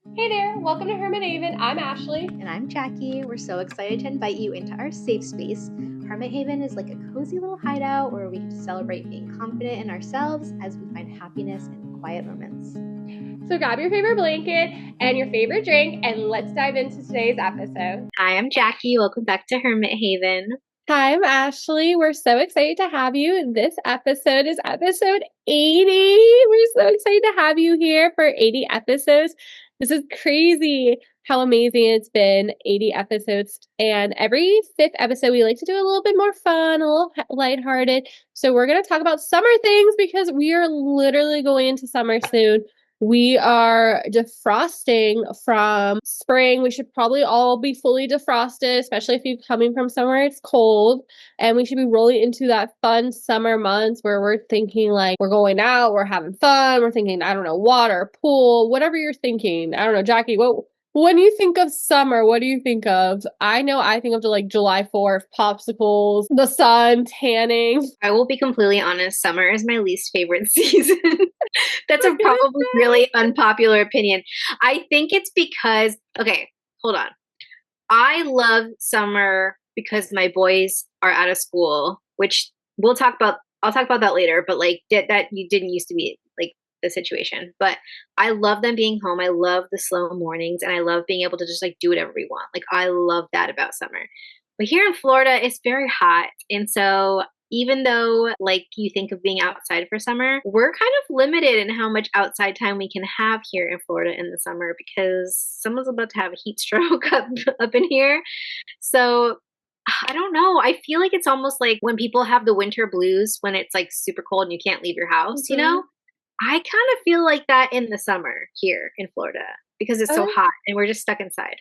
Hey there, welcome to Hermit Haven. I'm Ashley. And I'm Jackie. We're so excited to invite you into our safe space. Hermit Haven is like a cozy little hideout where we get to celebrate being confident in ourselves as we find happiness in quiet moments. So grab your favorite blanket and your favorite drink, and let's dive into today's episode. Hi, I'm Jackie. Welcome back to Hermit Haven. Hi, I'm Ashley. We're so excited to have you. This episode is episode 80. We're so excited to have you here for 80 episodes. This is crazy how amazing it's been, 80 episodes. And every fifth episode, we like to do a little bit more fun, a little lighthearted. So we're going to talk about summer things because we are literally going into summer soon. We are defrosting from spring. We should probably all be fully defrosted, especially if you're coming from somewhere it's cold. And we should be rolling into that fun summer months where we're thinking like we're going out, we're having fun, we're thinking, I don't know, water, pool, whatever you're thinking. I don't know, Jackie, when you think of summer, what do you think of? I know I think of like July 4th, popsicles, the sun, tanning. I will be completely honest, summer is my least favorite season. That's a probably really unpopular opinion. I think it's because, okay, hold on. I love summer because my boys are out of school, which I'll talk about that later, but like that you didn't used to be like the situation. But I love them being home. I love the slow mornings and I love being able to just like do whatever we want. Like I love that about summer. But here in Florida, it's very hot. And so even though like you think of being outside for summer, we're kind of limited in how much outside time we can have here in Florida in the summer because someone's about to have a heat stroke up in here. So I don't know. I feel like it's almost like when people have the winter blues when it's like super cold and you can't leave your house, you know? I kind of feel like that in the summer here in Florida because it's so Oh, hot and we're just stuck inside.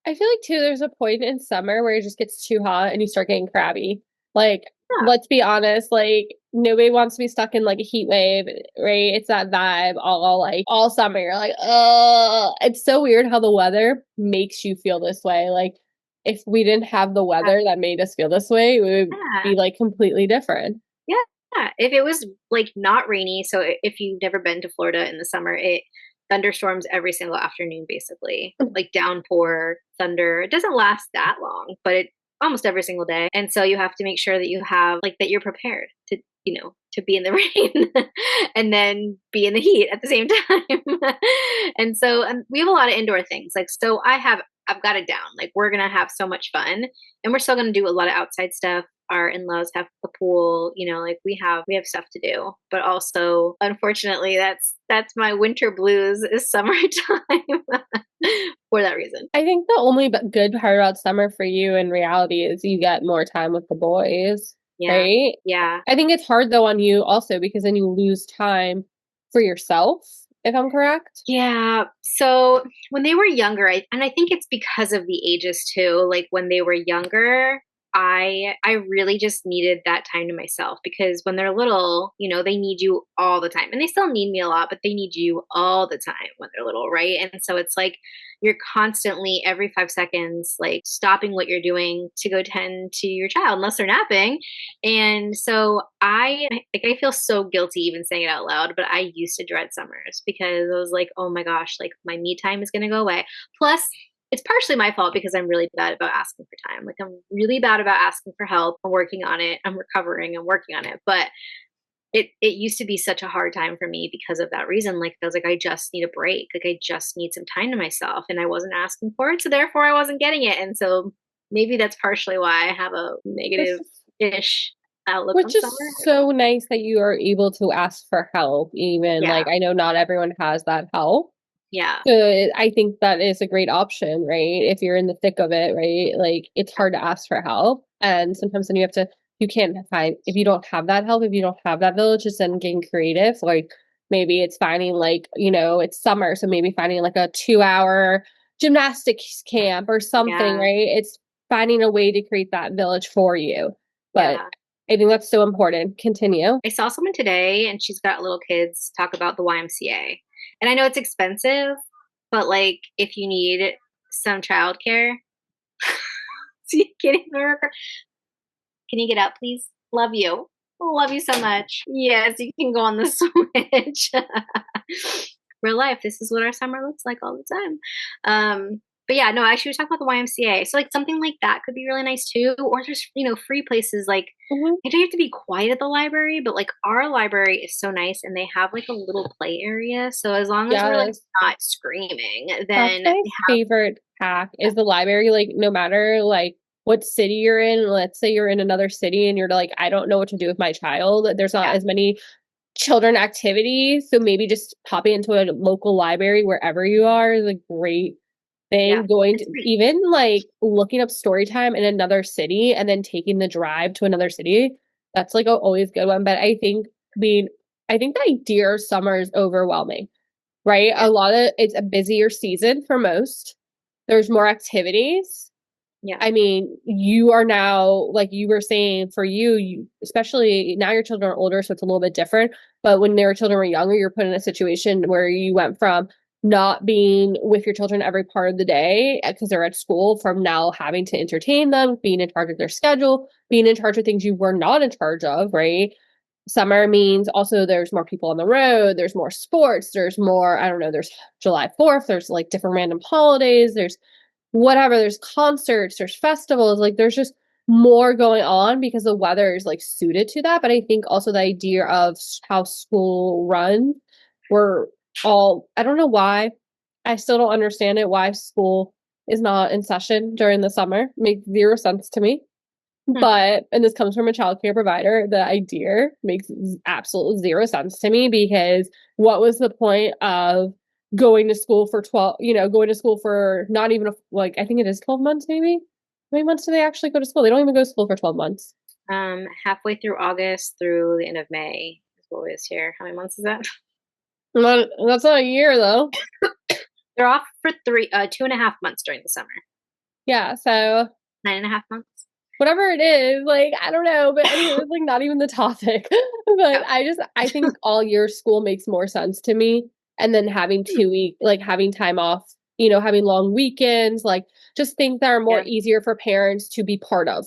I feel like too, there's a point in summer where it just gets too hot and you start getting crabby. Like, Yeah. let's be honest, like nobody wants to be stuck in like a heat wave, right? It's that vibe all summer. You're like, oh, it's so weird how the weather makes you feel this way. Like, if we didn't have the weather that made us feel this way, we would Yeah. be like completely different. Yeah. If it was like not rainy, so if you've never been to Florida in the summer, it thunderstorms every single afternoon, basically. Like downpour, thunder. It doesn't last that long, but it almost every single day. And so you have to make sure that you have like that you're prepared to, to be in the rain and then be in the heat at the same time. And so we have a lot of indoor things. Like so I've got it down. Like we're gonna have so much fun and we're still gonna do a lot of outside stuff. Our in-laws have a pool, like we have stuff to do. But also, unfortunately, that's my winter blues is summertime for that reason. I think the only good part about summer for you in reality is you get more time with the boys, Yeah. right? Yeah. I think it's hard though on you also because then you lose time for yourself, if I'm correct. Yeah. So when they were younger, and I think it's because of the ages too. Like when they were younger, I really just needed that time to myself because when they're little, they need you all the time. And they still need me a lot, but they need you all the time when they're little, right? And so it's like you're constantly every 5 seconds like stopping what you're doing to go tend to your child unless they're napping. And so I feel so guilty even saying it out loud, but I used to dread summers because I was like, oh my gosh, like my me time is gonna go away. Plus, it's partially my fault because I'm really bad about asking for time. Like I'm really bad about asking for help. I'm working on it. I'm recovering. I'm working on it. But it used to be such a hard time for me because of that reason. Like I was like, I just need a break. Like I just need some time to myself. And I wasn't asking for it. So therefore I wasn't getting it. And so maybe that's partially why I have a Which negative is ish outlook on which is summer. so nice that you are able to ask for help, even Yeah. like I know not everyone has that help. Yeah. So I think that is a great option, right? If you're in the thick of it, right? Like it's hard to ask for help. And sometimes then you can't find, if you don't have that help, if you don't have that village, it's then getting creative. Like maybe it's finding like, it's summer. So maybe finding like a 2 hour gymnastics camp or something, Yeah. right? It's finding a way to create that village for you. But Yeah. I think that's so important. Continue. I saw someone today and she's got little kids talk about the YMCA. And I know it's expensive, but like if you need some childcare, see, can you get out, please? Love you. Love you so much. Yes, you can go on the switch. real life, this is what our summer looks like all the time. But yeah, no, actually, we talking about the YMCA. So like something like that could be really nice too, or just free places like. Mhm. You don't have to be quiet at the library, but like our library is so nice and they have like a little play area. So as long as we're like Yes. not screaming, That's then my they have favorite hack yeah, is the library. Like, no matter like what city you're in, let's say you're in another city and you're like, I don't know what to do with my child. There's not yeah, as many children activities. So maybe just popping into a local library wherever you are is a great yeah. thing. Going to It's free. even like looking up story time in another city and then taking the drive to another city. That's like a always good one. But being, I think the idea of summer is overwhelming, right? Yeah, A lot of it's a busier season for most. There's more activities. yeah, I mean, you are now, like you were saying, for you, especially now your children are older, so it's a little bit different. But when their children were younger, you're put in a situation where you went from not being with your children every part of the day because they're at school, from now having to entertain them, being in charge of their schedule, being in charge of things you were not in charge of, right? Summer means also there's more people on the road, there's more sports, there's more, I don't know, there's July 4th, there's like different random holidays, there's whatever, there's concerts, there's festivals, like there's just more going on because the weather is like suited to that. But I think also the idea of how school runs, we're all, I don't know why, I still don't understand it, why school is not in session during the summer. Makes zero sense to me. hmm. But, and this comes from a childcare provider, the idea makes absolute zero sense to me because what was the point of going to school for 12, going to school for not even like, I think it is 12 months, maybe? How many months do they actually go to school? They don't even go to school for 12 months. Halfway through August through the end of May is what it is here. How many months is that? That's not a year though. They're off for 2.5 months during the summer. Yeah. So 9.5 months. whatever it is, like, I don't know. But anyway, it's like not even the topic. But Yeah. I think all year school makes more sense to me. And then having Hmm. 2 week, like having time off, having long weekends, like just things that are more Yeah. easier for parents to be part of.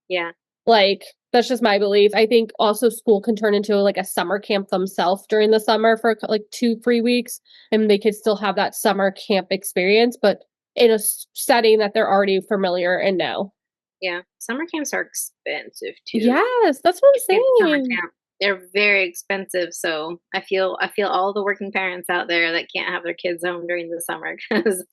Yeah. Like, that's just my belief. I think also school can turn into like a summer camp themselves during the summer for like 2, 3 weeks, and they could still have that summer camp experience, but in a setting that they're already familiar and know. Yeah. Summer camps are expensive too. Yes, that's what Kids I'm summer saying. camp. They're very expensive, so I feel all the working parents out there that can't have their kids home during the summer because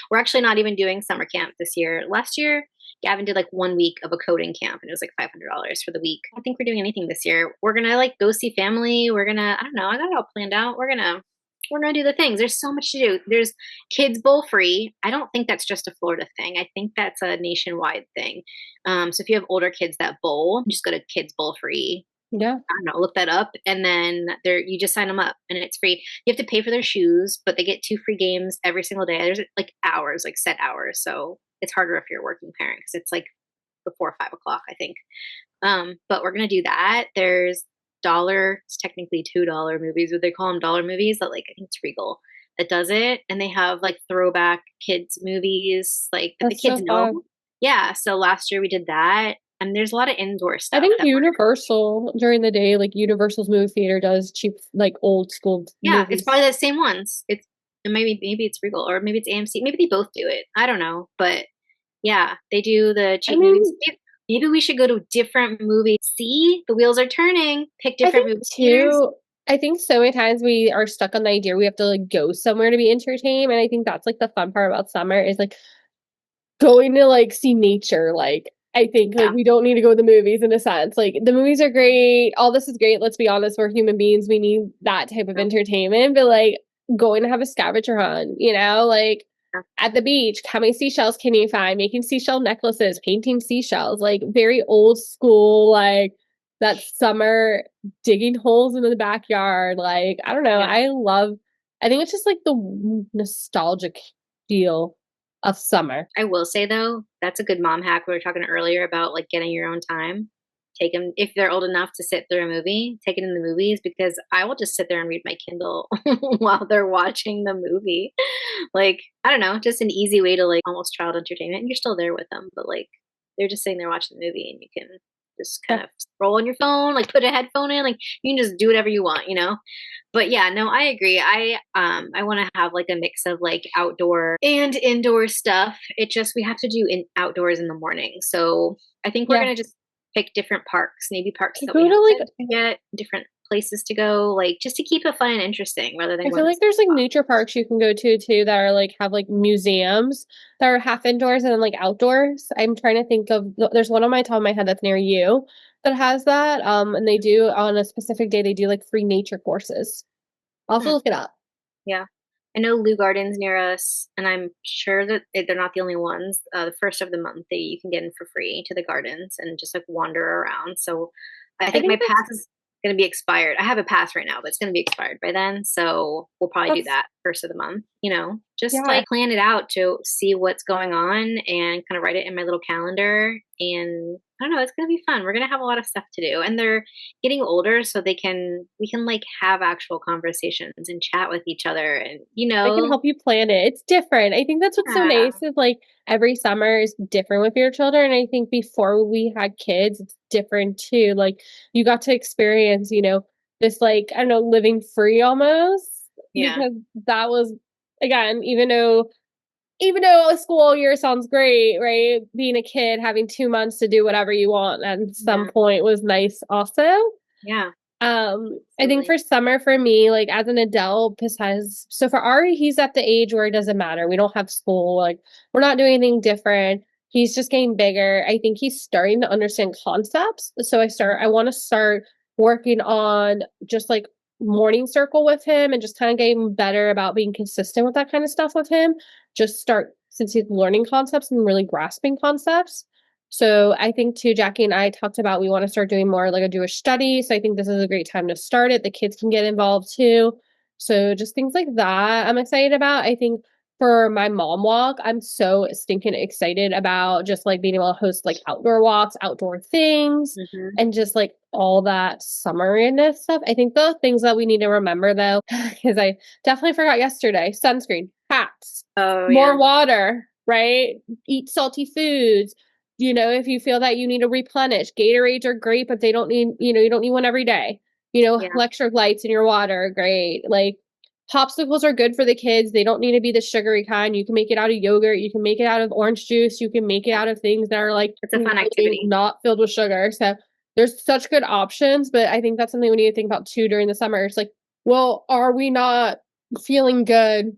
we're actually not even doing summer camp this year. Last year, Gavin did like 1 week of a coding camp and it was like $500 for the week. I don't think we're doing anything this year. We're gonna like go see family. We're gonna I don't know. I got it all planned out. We're gonna do the things. There's so much to do. There's kids bowl free. I don't think that's just a Florida thing. I think that's a nationwide thing. So if you have older kids that bowl, just go to Kids Bowl Free. Yeah, I don't know, look that up, and then there you just sign them up, and it's free. You have to pay for their shoes, but they get 2 free games every single day. There's like hours, like set hours, so it's harder if you're a working parent because it's like before 5 o'clock, I think. But we're gonna do that. There's it's technically $2 movies, but they call them dollar movies. That like I think it's Regal that does it, and they have like throwback kids movies like that the that's kids so know. fun. Yeah, so last year we did that, and there's a lot of indoor I stuff think that we're. Universal during the day, like Universal's movie theater does cheap, like old school Yeah, it's movies. probably the same ones. It's and maybe it's Regal or maybe it's AMC. Maybe they both do it. I don't know, but yeah, they do the I cheap movies. mean, Maybe we should go to different movies. See, the wheels are turning. Pick I different think movie theaters. too. I think so many times we are stuck on the idea we have to like go somewhere to be entertained, and I think that's like the fun part about summer is like going to like see nature. Like, I think like Yeah, we don't need to go to the movies in a sense. Like, the movies are great, all this is great. Let's be honest, we're human beings. We need that type of yeah, entertainment, but like going to have a scavenger hunt, like yeah. at the beach, how many seashells can you find? Making seashell necklaces, painting seashells, like very old school, like that summer digging holes in the backyard. Like, I don't know. Yeah. I think it's just like the nostalgic feel of summer. I will say though, that's a good mom hack. We were talking earlier about like getting your own time. Take them if they're old enough to sit through a movie. Take it in the movies because I will just sit there and read my Kindle while they're watching the movie. Like I don't know, just an easy way to like almost child entertainment. And you're still there with them, but like they're just sitting there watching the movie, and you can. just kind Yeah. of scroll on your phone, like put a headphone in, like you can just do whatever you want, you know? But yeah, no, I agree. I want to have like a mix of like outdoor and indoor stuff. It just we have to do in outdoors in the morning. So I think we're Yeah. gonna just pick different parks, maybe parks I that we go to like haven't been to yet, different places to go, like just to keep it fun and interesting rather than I feel going to like there's like nature parks you can go to too that are like have like museums that are half indoors and then like outdoors. I'm trying to think of there's one on my top of my head that's near you that has that. And they do on a specific day they do like free nature courses. I'll have to Hmm, look it up. yeah. I know Lou Gardens near us, and I'm sure that they're not the only ones. The first of the month, they you can get in for free to the gardens and just like wander around. So I I think my think pass is going to be expired. I have a pass right now, but it's going to be expired by then. So we'll probably do that's that first of the month, just yeah. like plan it out to see what's going on and kind of write it in my little calendar. And I don't know, it's going to be fun. We're going to have a lot of stuff to do. And they're getting older so we can like have actual conversations and chat with each other and I can help you plan it. It's different. I think that's what's so yeah, nice is like every summer is different with your children. I think before we had kids, it's different too. Like you got to experience, this like, I don't know, living free almost yeah, because that was again, even though a school year sounds great, right? Being a kid, having 2 months to do whatever you want at some yeah, point was nice also. yeah, I think absolutely. for summer for me, like as an adult, besides so for Ari, he's at the age where it doesn't matter. We don't have school, like we're not doing anything different. He's just getting bigger. I think he's starting to understand concepts. So I want to start working on just like morning circle with him and just kind of getting better about being consistent with that kind of stuff with him. Just start since he's learning concepts and really grasping concepts. So I think too, Jackie and I talked about we want to start doing more like a Jewish study. So I think this is a great time to start it. The kids can get involved too. So just things like that I'm excited about. I think for my mom walk, I'm so stinking excited about just like being able to host like outdoor walks, outdoor things, Hmm. and just like all that summeriness stuff. I think the things that we need to remember though, because I definitely forgot yesterday, sunscreen, hats, Oh yeah, more water, right? Eat salty foods, if you feel that you need to replenish, Gatorades are great, but they don't need, you don't need one every day. yeah, Electrolytes in your water are great. Like popsicles are good for the kids. They don't need to be the sugary kind. You can make it out of yogurt. You can make it out of orange juice. You can make it yeah. out of things that are like It's a fun really activity. not filled with sugar. So there's such good options, but I think that's something we need to think about too during the summer. It's like, well, are we not feeling good,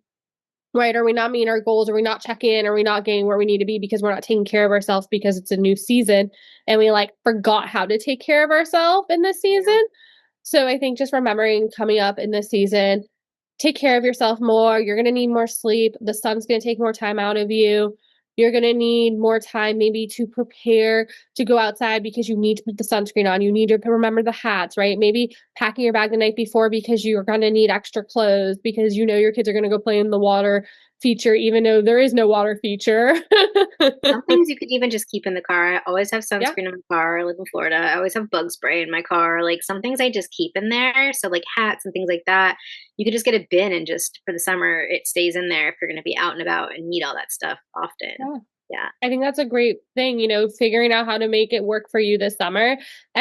right? Are we not meeting our goals? Are we not checking in? Are we not getting where we need to be because we're not taking care of ourselves because it's a new season and we like forgot how to take care of ourselves in this Yeah, season? So I think just remembering coming up in this season, take care of yourself more. You're going to need more sleep. The sun's going to take more time out of you. You're going to need more time maybe to prepare to go outside because you need to put the sunscreen on. You need to remember the hats, right? Maybe packing your bag the night before because you're going to need extra clothes because you know your kids are going to go play in the water feature, even though there is no water feature. some things you could even just keep in the car. I always have Yeah. sunscreen in my car. I live in Florida. I always have bug spray in my car. Like some things I just keep in there. So like hats and things like that. You could just get a bin and just for the summer it stays in there if you're gonna be out and about and need all that stuff often. Yeah. Yeah. I think that's a great thing, figuring out how to make it work for you this summer. And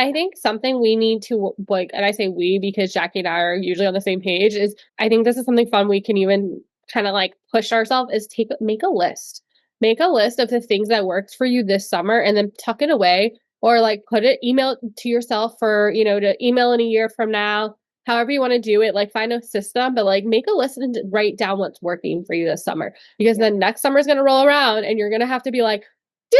I think something we need to like, and I say we because Jackie and I are usually on the same page, is I think this is something fun we can even kind of like push ourselves is make a list. Make a list of the things that works for you this summer and then tuck it away or like email it to yourself for, to email in a year from now. However you want to do it, like find a system, but like make a list and write down what's working for you this summer because Yeah. then next summer is going to roll around and you're going to have to be like, do,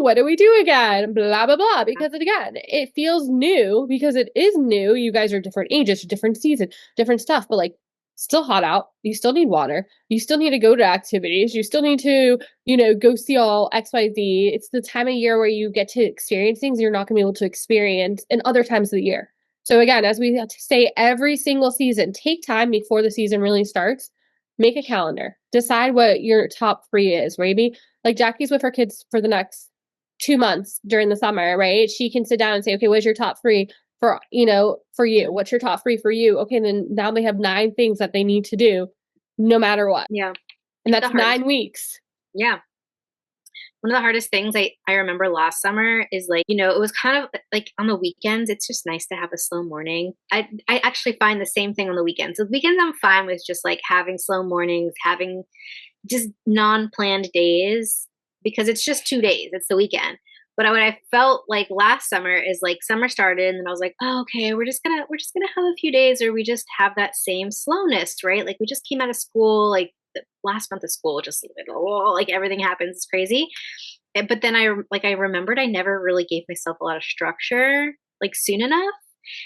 what do we do again? Blah, blah, blah. Because again, it feels new because it is new. You guys are different ages, different season, different stuff, but like still hot out. You still need water. You still need to go to activities. You still need to, go see all XYZ. It's the time of year where you get to experience things you're not going to be able to experience in other times of the year. So again, as we say every single season, take time before the season really starts. Make a calendar. Decide what your top three is. Maybe like Jackie's with her kids for the next 2 months during the summer, right? She can sit down and say, okay, what's your top three for you? What's your top three for you? Okay, then now they have 9 things that they need to do no matter what. Yeah. And The that's hardest. 9 weeks. Yeah. one of the hardest things I remember last summer is like, it was kind of like on the weekends, it's just nice to have a slow morning. I actually find the same thing on the weekends. The weekends I'm fine with just like having slow mornings, having just non-planned days because it's just 2 days. It's the weekend. But what I felt like last summer is like summer started and then I was like, oh, okay, we're just gonna have a few days where we just have that same slowness, right? Like we just came out of school, like the last month of school, just like everything happens, it's crazy. But then I remembered I never really gave myself a lot of structure like soon enough.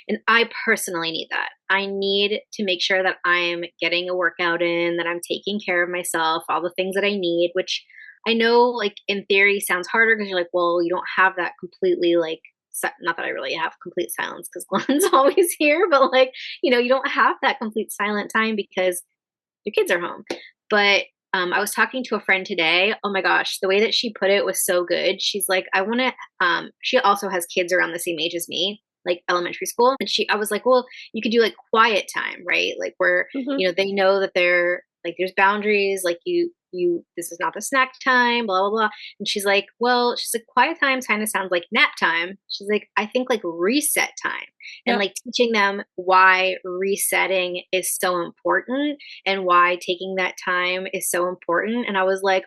And I personally need that. I need to make sure that I'm getting a workout in, that I'm taking care of myself, all the things that I need, which I know, like, in theory sounds harder because you're like, well, you don't have that completely, like, not that I really have complete silence because Glenn's always here, but like, you don't have that complete silent time because your kids are home. But I was talking to a friend today. Oh my gosh, the way that she put it was so good. She's like, I want to. She also has kids around the same age as me, like elementary school. And I was like, well, you could do like quiet time, right? Like where Hmm. they know that they're like there's boundaries. Like this is not the snack time, blah blah blah. And she's like, quiet time kind of sounds like nap time. She's like, I think like reset time and Yeah. like teaching them why resetting is so important and why taking that time is so important. And I was like,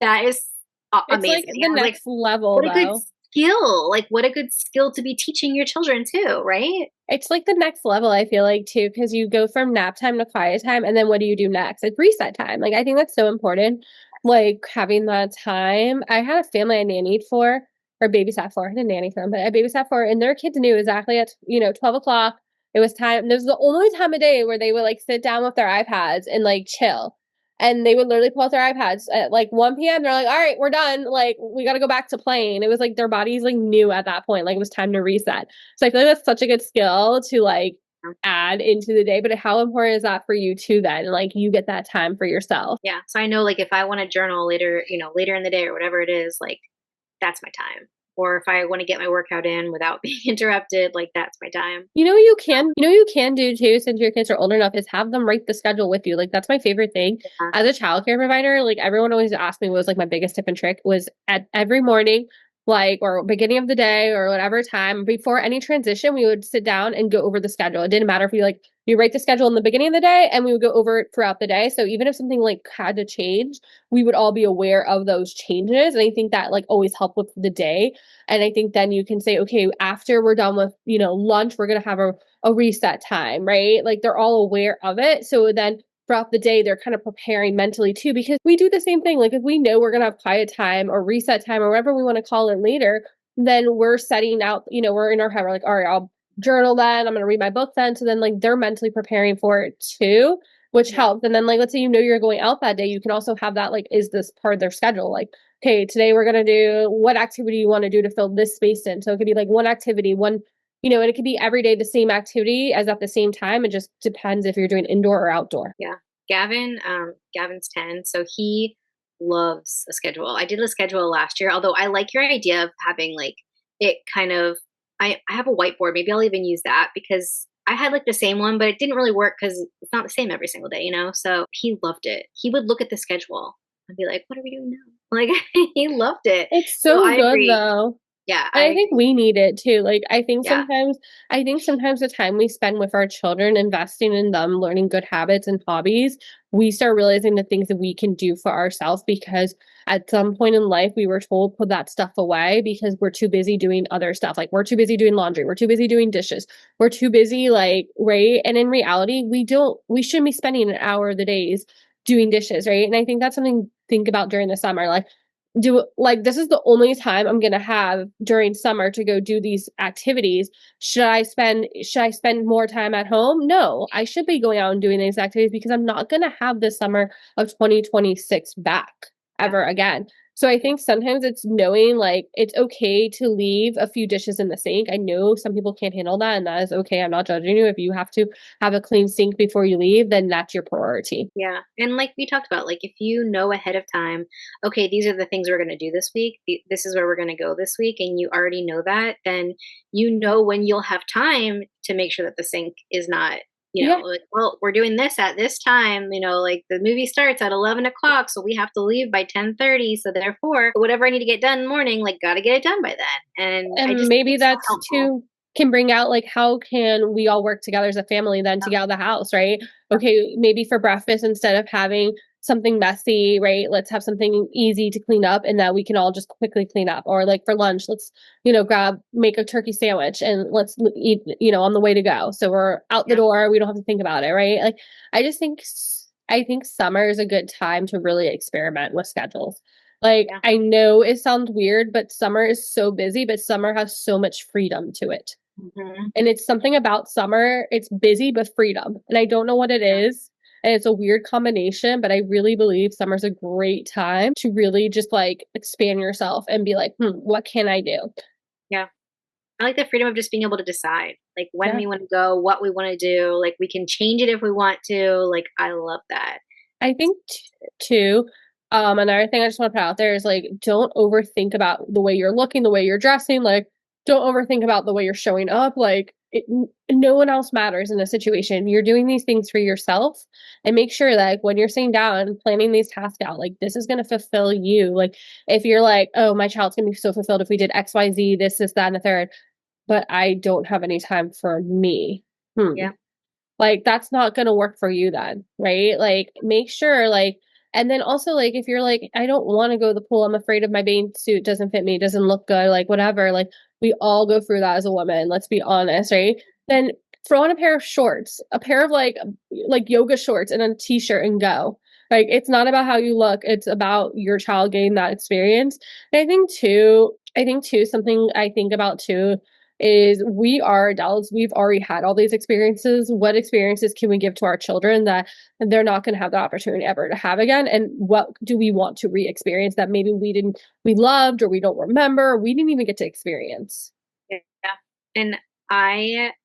that is It's like amazing. the I was like, next level what a good though. skill. Like, what a good skill to be teaching your children too, right? It's like the next level, I feel like, too, because you go from nap time to quiet time, and then what do you do next? Like reset time. Like, I think that's so important. Like, having that time. I had a family I nannied for, or babysat for. I didn't nanny for them, but I babysat for, and their kids knew exactly at, 12 o'clock. It was time. This was the only time of day where they would like sit down with their iPads and like chill. And they would literally pull out their iPads at like 1 p.m. They're like, all right, we're done. Like, we got to go back to playing. It was like their bodies like knew at that point, like it was time to reset. So I feel like that's such a good skill to like add into the day. But how important is that for you too then? Like you get that time for yourself. Yeah. So I know like if I want to journal later, later in the day or whatever it is, like that's my time. Or if I want to get my workout in without being interrupted, like that's my time. You know you can do too, since your kids are old enough, is have them write the schedule with you. Like that's my favorite thing. Yeah. As a childcare provider, like everyone always asked me what was like my biggest tip and trick was at every morning, like or beginning of the day or whatever time, before any transition, we would sit down and go over the schedule. It didn't matter if you write the schedule in the beginning of the day and we would go over it throughout the day. So even if something like had to change, we would all be aware of those changes. And I think that like always helped with the day. And I think then you can say, okay, after we're done with, lunch, we're going to have a reset time, right? Like they're all aware of it. So then throughout the day, they're kind of preparing mentally too, because we do the same thing. Like if we know we're going to have quiet time or reset time or whatever we want to call it later, then we're setting out, we're in our head, we're like, all right, I'll journal then, I'm going to read my book then. So then like they're mentally preparing for it too, which Yeah. helps. And then like, let's say, you're going out that day, you can also have that, like, is this part of their schedule? Like, okay, today we're going to do what activity you want to do to fill this space in. So it could be like one activity, and it could be every day the same activity as at the same time. It just depends if you're doing indoor or outdoor. Yeah. Gavin's 10, so he loves a schedule. I did a schedule last year, although I like your idea of having like it kind of I have a whiteboard. Maybe I'll even use that because I had like the same one, but it didn't really work because it's not the same every single day. So he loved it. He would look at the schedule and be like, what are we doing now? Like he loved it. It's So so I good agree. though. Yeah, And I I think agree. we need it too. Like Yeah. I think sometimes the time we spend with our children investing in them learning good habits and hobbies, we start realizing the things that we can do for ourselves because at some point in life we were told put that stuff away because we're too busy doing other stuff. Like we're too busy doing laundry, we're too busy doing dishes, we're too busy like, right? And in reality, we shouldn't be spending an hour of the days doing dishes, right? And I think that's something to think about during the summer. Like do like this is the only time I'm gonna have during summer to go do these activities. Should I spend more time at home? No, I should be going out and doing these activities because I'm not gonna have the summer of 2026 back Yeah. ever again. So I think sometimes it's knowing like it's okay to leave a few dishes in the sink. I know some people can't handle that, and that is okay. I'm not judging you. If you have to have a clean sink before you leave, then that's your priority. Yeah. And like we talked about, like if you know ahead of time, okay, these are the things we're going to do this week, this is where we're going to go this week, and you already know that, then you know when you'll have time to make sure that the sink is not Yeah. like, well, we're doing this at this time, like the movie starts at 11 o'clock, so we have to leave by 10:30. So therefore, whatever I need to get done in the morning, like, got to get it done by then. And I And just think maybe it's so that's helpful. too can bring out like how can we all work together as a family then to get out of the house, right? Okay, maybe for breakfast instead of having something messy, right? Let's have something easy to clean up and that we can all just quickly clean up. Or like for lunch, let's, make a turkey sandwich and let's eat, on the way to go. So we're out the Yeah. door, we don't have to think about it, right? Like I just think I think summer is a good time to really experiment with schedules. Like, Yeah. I know it sounds weird, but summer is so busy, but summer has so much freedom to it. Hmm. And it's something about summer, it's busy but freedom. And I don't know what it Yeah. is. And it's a weird combination, but I really believe summer's a great time to really just like expand yourself and be like, what can I do? Yeah. I like the freedom of just being able to decide, like, when Yeah. we want to go, what we want to do. Like, we can change it if we want to. Like, I love that. I think too, another thing I just want to put out there is like, don't overthink about the way you're looking, the way you're dressing. Like, don't overthink about the way you're showing up. Like, no one else matters in a situation. You're doing these things for yourself, and make sure that like, when you're sitting down and planning these tasks out, like this is going to fulfill you. Like, if you're like, oh, my child's going to be so fulfilled if we did X, Y, Z, this, that, and the third, but I don't have any time for me. Yeah. Like, that's not gonna work for you then, right? Like, make sure, like and then also, like, if you're like, "I don't wanna go to the pool, I'm afraid of my bathing suit doesn't fit me, doesn't look good," like, whatever, like, we all go through that as a woman, let's be honest, right? Then throw on a pair of shorts, a pair of, like, yoga shorts and a t-shirt and go. Like, it's not about how you look, it's about your child getting that experience. And I think too, something I think about too is we are adults. We've already had all these experiences. What experiences can we give to our children that they're not going to have the opportunity ever to have again? And what do we want to re-experience that maybe we loved or we don't remember, or we didn't even get to experience? Yeah. And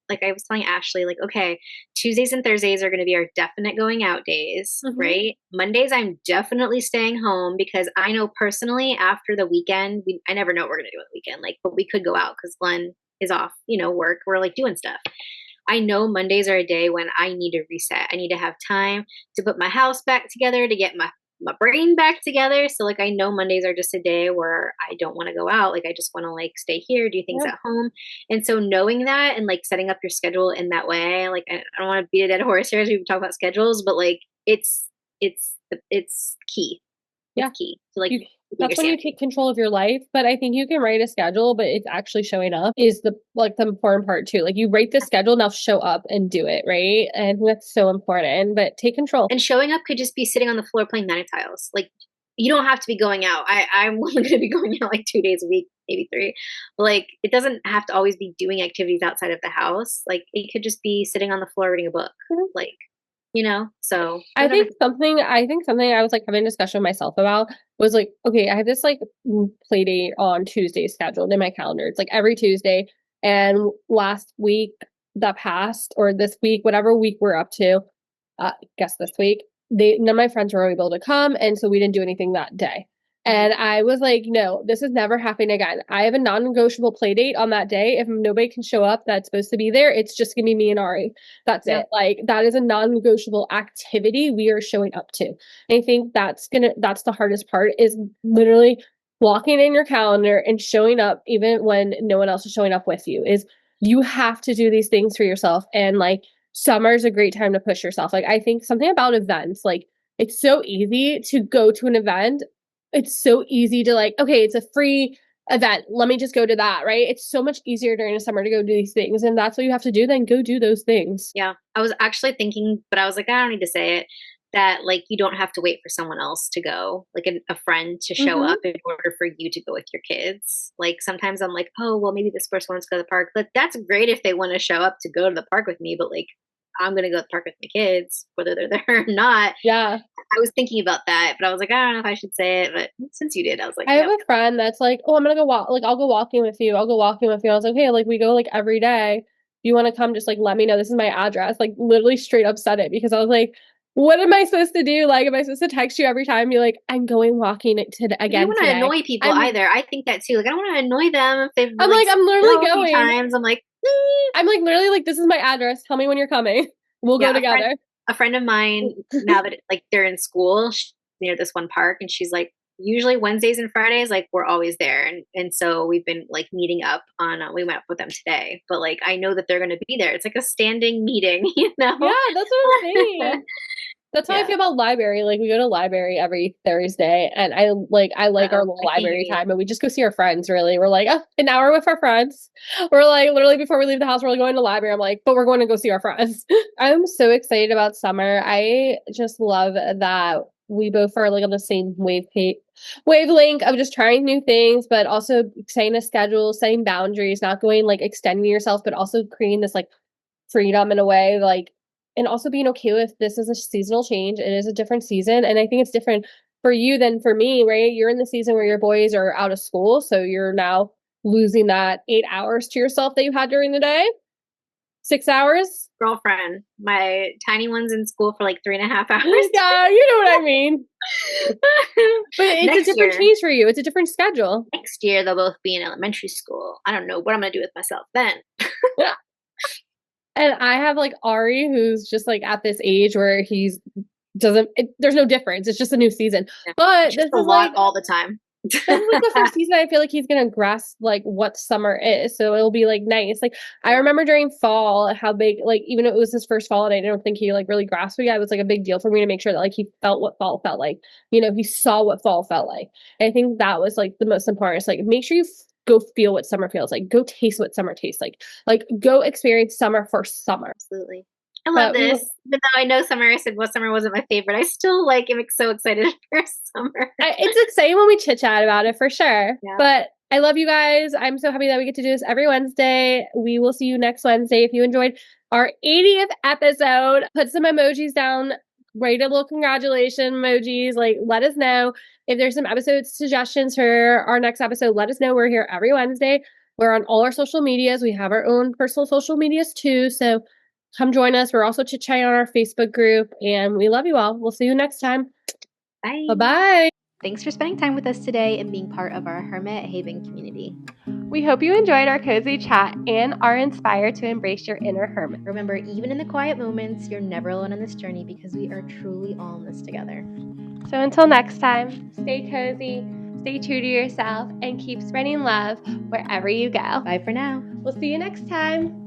like I was telling Ashley, like, okay, Tuesdays and Thursdays are going to be our definite going out days, Hmm. right? Mondays, I'm definitely staying home because I know personally after the weekend, I never know what we're going to do on the weekend. Like, but we could go out because Glenn is off, work. We're like doing stuff. I know Mondays are a day when I need to reset. I need to have time to put my house back together, to get my brain back together. So like I know Mondays are just a day where I don't want to go out. Like I just want to like stay here, do things Yeah. at home. And so knowing that and like setting up your schedule in that way, like I don't want to beat a dead horse here as we talk about schedules, but like it's key. It's Yeah. key to like You keeping your that's when you sanity. take control of your life, but I think you can write a schedule, but it's actually showing up is the important part too. Like you write the schedule, now show up and do it, right? And I think that's so important, but take control. And showing up could just be sitting on the floor playing nine tiles. Like you don't have to be going out. I'm only going to be going out like 2 days a week, maybe three. But like it doesn't have to always be doing activities outside of the house. Like it could just be sitting on the floor reading a book. Like So I those are the think something I was like having a discussion with myself about was like, okay, I have this like play date on Tuesday scheduled in my calendar. It's like every Tuesday. And last week that passed, or this week, whatever week we're up to, guess this week, none of my friends were able to come, and so we didn't do anything that day. Mhm. And I was like, no, this is never happening again. I have a non-negotiable play date on that day. If nobody can show up that's supposed to be there, it's just gonna be me and Ari. That's Yeah. it. Like that is a non-negotiable activity we are showing up to. And I think that's the hardest part is literally blocking in your calendar and showing up even when no one else is showing up with you. Is you have to do these things for yourself. And like summer is a great time to push yourself. Like I think something about events, like it's so easy to go to an event. It's so easy to like, okay, it's a free event. Let me just go to that, right? It's so much easier during the summer to go do these things. And that's what you have to do, then go do those things. Yeah. I was actually thinking, but I was like, I don't need to say it. That like you don't have to wait for someone else to go, like a friend to show Mhm. up in order for you to go with your kids. Like sometimes I'm like, oh well, maybe this person wants to go to the park. But that's great if they want to show up to go to the park with me. But like, I'm gonna go to the park with my kids, whether they're there or not. Yeah. I was thinking about that, but I was like, I don't know if I should say it. But since you did, I was like, I have yep. a friend that's like, "Oh, I'm gonna go walk like, I'll go walking with you. I'll go walking with you." I was like, "Hey, like, we go, like, every day. You wanna come, just, like, let me know. This is my address." Like, literally straight up said it because I was like, "What am I supposed to do? Like, am I supposed to text you every time, be like, 'I'm going walking You don't again want to today?'" annoy people I'm either. I think that too. Like I don't want to annoy them if they've I'm like like, said "I'm literally no a few going." times. I'm like, "Eh." I'm like, "Literally, like, this is my address. Tell me when you're coming." We'll go Yeah, together. a friend of mine, now that like they're in school near this one park, and she's like, usually Wednesdays and Fridays, like we're always there, and so we've been like meeting up on. We went up with them today, but like I know that they're going to be there. It's like a standing meeting, you Yeah, know? that's what I'm saying. That's how I Yeah, feel about library. Like we go to library every Thursday and I like our oh, little I can't hear library you. time and we just go see our friends really. We're like, oh, an hour with our friends. We're like literally before we leave the house, we're going to the library. I'm like, but we're going to go see our friends. I'm so excited about summer. I just love that we both are like on the same wavelength of just trying new things, but also setting a schedule, setting boundaries, not going like extending yourself, but also creating this like freedom in a way, like, and also being okay with this is a seasonal change. It is a different season. And I think it's different for you than for me, right? You're in the season where your boys are out of school. So you're now losing that 8 hours to yourself that you had during the day, 6 hours. Girlfriend, my tiny one's in school for like 3.5 hours. Yeah, you know what I mean. But it's a Next different year, change for you. It's a different schedule. next year they'll both be in elementary school. I don't know what I'm gonna do with myself then. Yeah. And I have like Ari, who's just like at this age where he's doesn't, there's no difference. It's just a new season. Yeah. But It's just a lot all the time. this is like the first season I feel like he's gonna grasp like what summer is. So it'll be like nice. Like I Yeah. remember during fall how big, like even if it was his first fall and I don't think he like really grasped it yet, it was like a big deal for me to make sure that like he felt what fall felt like. He saw what fall felt like. And I think that was like the most important. It's like make sure you go feel what summer feels like. Go taste what summer tastes like. Like go experience summer for summer. Absolutely. I love But this. Even though I know summer, I said, well, summer wasn't my favorite. I still like am so excited for summer. it's exciting when we chit chat about it for sure. Yeah. But I love you guys. I'm so happy that we get to do this every Wednesday. We will see you next Wednesday. If you enjoyed our 80th episode, put some emojis down, write a little congratulations emojis. Like, let us know if there's some episode suggestions for our next episode. Let us know. We're here every Wednesday. We're on all our social medias. We have our own personal social medias too. So come join us. We're also chit chatting on our Facebook group, and we love you all. We'll see you next time. Bye. Bye bye. Thanks for spending time with us today and being part of our Hermit Haven community. We hope you enjoyed our cozy chat and are inspired to embrace your inner hermit. Remember, even in the quiet moments, you're never alone on this journey because we are truly all in this together. So until next time, stay cozy, stay true to yourself, and keep spreading love wherever you go. Bye for now. We'll see you next time.